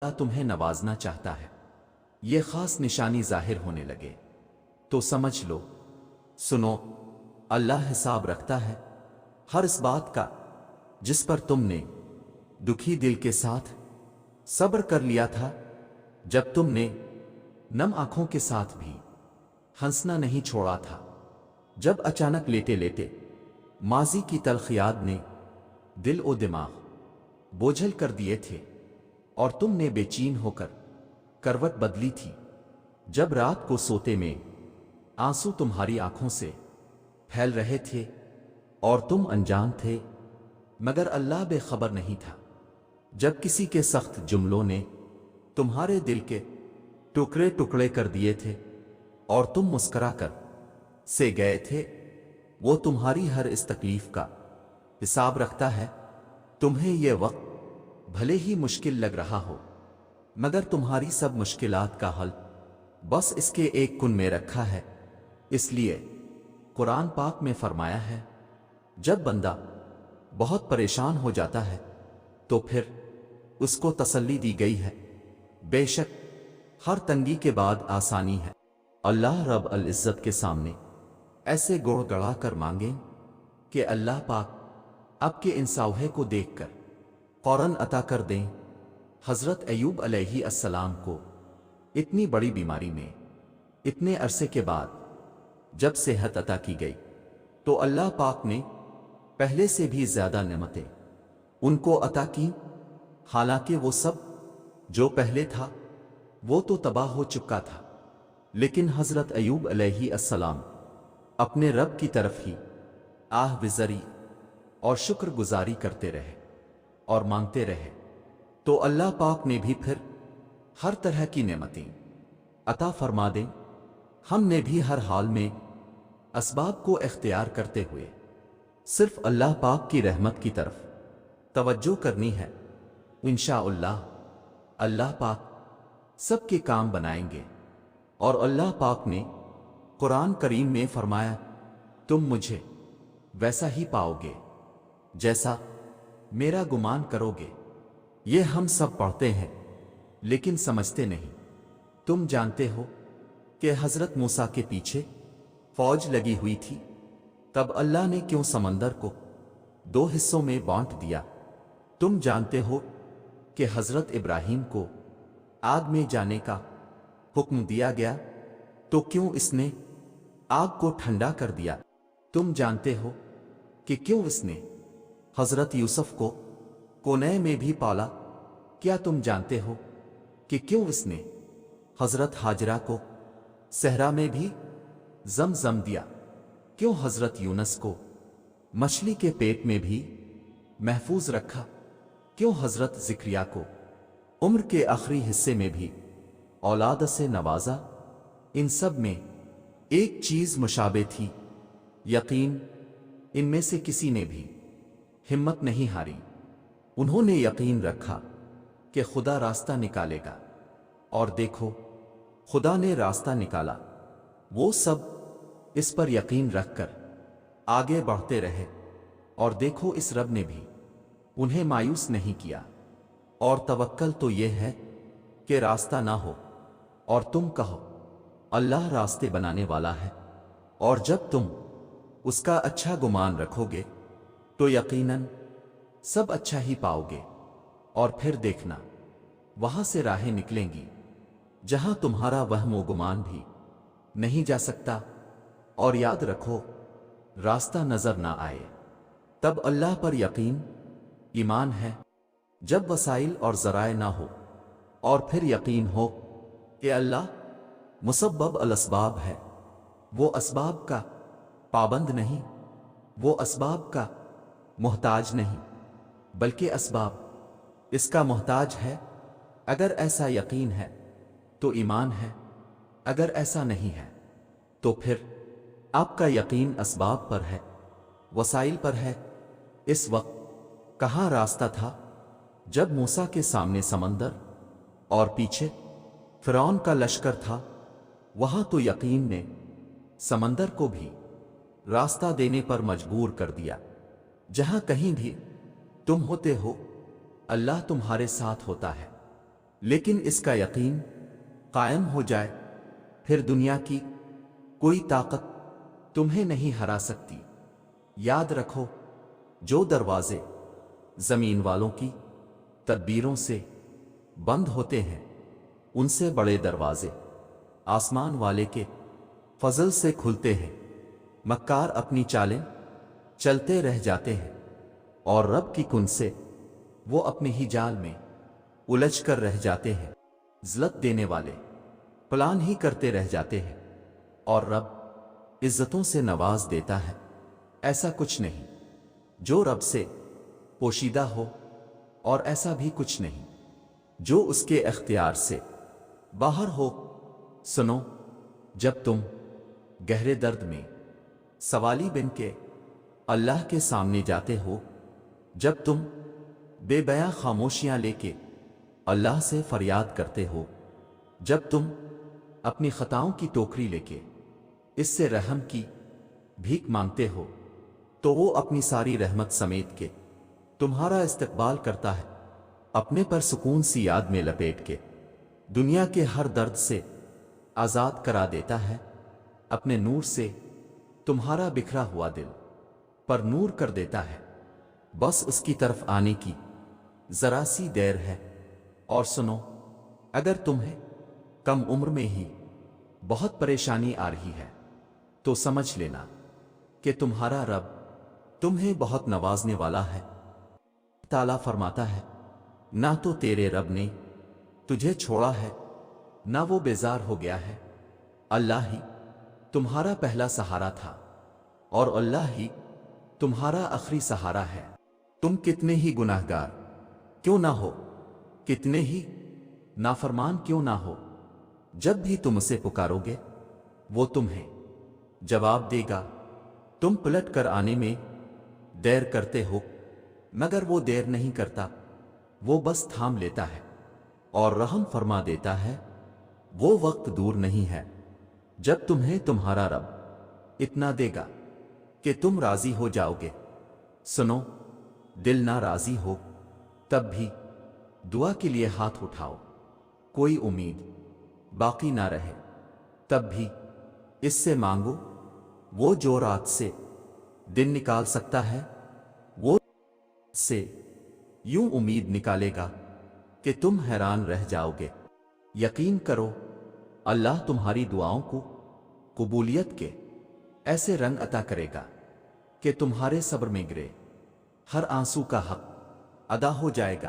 اللہ تمہیں نوازنا چاہتا ہے، یہ خاص نشانی ظاہر ہونے لگے تو سمجھ لو، سنو، اللہ حساب رکھتا ہے ہر اس بات کا جس پر تم نے دکھی دل کے ساتھ صبر کر لیا تھا، جب تم نے نم آنکھوں کے ساتھ بھی ہنسنا نہیں چھوڑا تھا، جب اچانک لیٹے لیٹے ماضی کی تلخیات نے دل و دماغ بوجھل کر دیے تھے اور تم نے بے چین ہو کر کروٹ بدلی تھی، جب رات کو سوتے میں آنسو تمہاری آنکھوں سے پھیل رہے تھے اور تم انجان تھے مگر اللہ بے خبر نہیں تھا، جب کسی کے سخت جملوں نے تمہارے دل کے ٹکڑے ٹکڑے کر دیے تھے اور تم مسکرا کر سے گئے تھے، وہ تمہاری ہر اس تکلیف کا حساب رکھتا ہے۔ تمہیں یہ وقت بھلے ہی مشکل لگ رہا ہو مگر تمہاری سب مشکلات کا حل بس اس کے ایک کن میں رکھا ہے، اس لیے قرآن پاک میں فرمایا ہے، جب بندہ بہت پریشان ہو جاتا ہے تو پھر اس کو تسلی دی گئی ہے، بے شک ہر تنگی کے بعد آسانی ہے۔ اللہ رب العزت کے سامنے ایسے گڑ گڑا کر مانگیں کہ اللہ پاک اب کے انساوہے کو دیکھ کر فوراً عطا کر دیں۔ حضرت ایوب علیہ السلام کو اتنی بڑی بیماری میں اتنے عرصے کے بعد جب صحت عطا کی گئی تو اللہ پاک نے پہلے سے بھی زیادہ نعمتیں ان کو عطا کی، حالانکہ وہ سب جو پہلے تھا وہ تو تباہ ہو چکا تھا، لیکن حضرت ایوب علیہ السلام اپنے رب کی طرف ہی آہ وزری اور شکر گزاری کرتے رہے اور مانگتے رہے، تو اللہ پاک نے بھی پھر ہر طرح کی نعمتیں عطا فرما دیں۔ ہم نے بھی ہر حال میں اسباب کو اختیار کرتے ہوئے صرف اللہ پاک کی رحمت کی طرف توجہ کرنی ہے، انشاءاللہ اللہ پاک سب کے کام بنائیں گے۔ اور اللہ پاک نے قرآن کریم میں فرمایا، تم مجھے ویسا ہی پاؤ گے جیسا میرا گمان کرو گے۔ یہ ہم سب پڑھتے ہیں لیکن سمجھتے نہیں۔ تم جانتے ہو کہ حضرت موسیٰ کے پیچھے فوج لگی ہوئی تھی، تب اللہ نے کیوں سمندر کو دو حصوں میں بانٹ دیا؟ تم جانتے ہو کہ حضرت ابراہیم کو آگ میں جانے کا حکم دیا گیا تو کیوں اس نے آگ کو ٹھنڈا کر دیا؟ تم جانتے ہو کہ کیوں اس نے حضرت یوسف کو کونے میں بھی پالا؟ کیا تم جانتے ہو کہ کیوں اس نے حضرت ہاجرہ کو صحرا میں بھی زمزم دیا؟ کیوں حضرت یونس کو مچھلی کے پیٹ میں بھی محفوظ رکھا؟ کیوں حضرت زکریا کو عمر کے آخری حصے میں بھی اولاد سے نوازا؟ ان سب میں ایک چیز مشابہ تھی، یقین۔ ان میں سے کسی نے بھی ہمت نہیں ہاری، انہوں نے یقین رکھا کہ خدا راستہ نکالے گا، اور دیکھو خدا نے راستہ نکالا۔ وہ سب اس پر یقین رکھ کر آگے بڑھتے رہے، اور دیکھو اس رب نے بھی انہیں مایوس نہیں کیا۔ اور توکل تو یہ ہے کہ راستہ نہ ہو اور تم کہو اللہ راستے بنانے والا ہے، اور جب تم اس کا اچھا گمان رکھو گے تو یقیناً سب اچھا ہی پاؤ گے، اور پھر دیکھنا وہاں سے راہیں نکلیں گی جہاں تمہارا وہم و گمان بھی نہیں جا سکتا۔ اور یاد رکھو راستہ نظر نہ آئے تب اللہ پر یقین ایمان ہے، جب وسائل اور ذرائع نہ ہو اور پھر یقین ہو کہ اللہ مسبب الاسباب ہے، وہ اسباب کا پابند نہیں، وہ اسباب کا محتاج نہیں بلکہ اسباب اس کا محتاج ہے۔ اگر ایسا یقین ہے تو ایمان ہے، اگر ایسا نہیں ہے تو پھر آپ کا یقین اسباب پر ہے، وسائل پر ہے۔ اس وقت کہاں راستہ تھا جب موسیٰ کے سامنے سمندر اور پیچھے فرعون کا لشکر تھا؟ وہاں تو یقین نے سمندر کو بھی راستہ دینے پر مجبور کر دیا۔ جہاں کہیں بھی تم ہوتے ہو اللہ تمہارے ساتھ ہوتا ہے۔ لیکن اس کا یقین قائم ہو جائے پھر دنیا کی کوئی طاقت تمہیں نہیں ہرا سکتی۔ یاد رکھو، جو دروازے زمین والوں کی تدبیروں سے بند ہوتے ہیں ان سے بڑے دروازے آسمان والے کے فضل سے کھلتے ہیں۔ مکار اپنی چالیں چلتے رہ جاتے ہیں اور رب کی کن سے وہ اپنے ہی جال میں الجھ کر رہ جاتے ہیں۔ ذلت دینے والے پلان ہی کرتے رہ جاتے ہیں اور رب عزتوں سے نواز دیتا ہے۔ ایسا کچھ نہیں جو رب سے پوشیدہ ہو، اور ایسا بھی کچھ نہیں جو اس کے اختیار سے باہر ہو۔ سنو، جب تم گہرے درد میں سوالی بن کے اللہ کے سامنے جاتے ہو، جب تم بے بیاں خاموشیاں لے کے اللہ سے فریاد کرتے ہو، جب تم اپنی خطاؤں کی ٹوکری لے کے اس سے رحم کی بھیک مانگتے ہو، تو وہ اپنی ساری رحمت سمیت کے تمہارا استقبال کرتا ہے، اپنے پر سکون سی یاد میں لپیٹ کے دنیا کے ہر درد سے آزاد کرا دیتا ہے، اپنے نور سے تمہارا بکھرا ہوا دل پر نور کر دیتا ہے۔ بس اس کی طرف آنے کی ذرا سی دیر ہے۔ اور سنو، اگر تمہیں کم عمر میں ہی بہت پریشانی آ رہی ہے تو سمجھ لینا کہ تمہارا رب تمہیں بہت نوازنے والا ہے۔ تعالیٰ فرماتا ہے، نہ تو تیرے رب نے تجھے چھوڑا ہے، نہ وہ بیزار ہو گیا ہے۔ اللہ ہی تمہارا پہلا سہارا تھا اور اللہ ہی تمہارا آخری سہارا ہے۔ تم کتنے ہی گناہگار کیوں نہ ہو، کتنے ہی نافرمان کیوں نہ ہو، جب بھی تم اسے پکارو گے وہ تمہیں جواب دے گا۔ تم پلٹ کر آنے میں دیر کرتے ہو، مگر وہ دیر نہیں کرتا، وہ بس تھام لیتا ہے اور رحم فرما دیتا ہے۔ وہ وقت دور نہیں ہے جب تمہیں تمہارا رب اتنا دے گا کہ تم راضی ہو جاؤ گے۔ سنو، دل نہ راضی ہو تب بھی دعا کے لیے ہاتھ اٹھاؤ، کوئی امید باقی نہ رہے تب بھی اس سے مانگو۔ وہ جو رات سے دن نکال سکتا ہے وہ سے یوں امید نکالے گا کہ تم حیران رہ جاؤ گے۔ یقین کرو، اللہ تمہاری دعاؤں کو قبولیت کے ایسے رنگ عطا کرے گا کہ تمہارے صبر میں گرے ہر آنسو کا حق ادا ہو جائے گا۔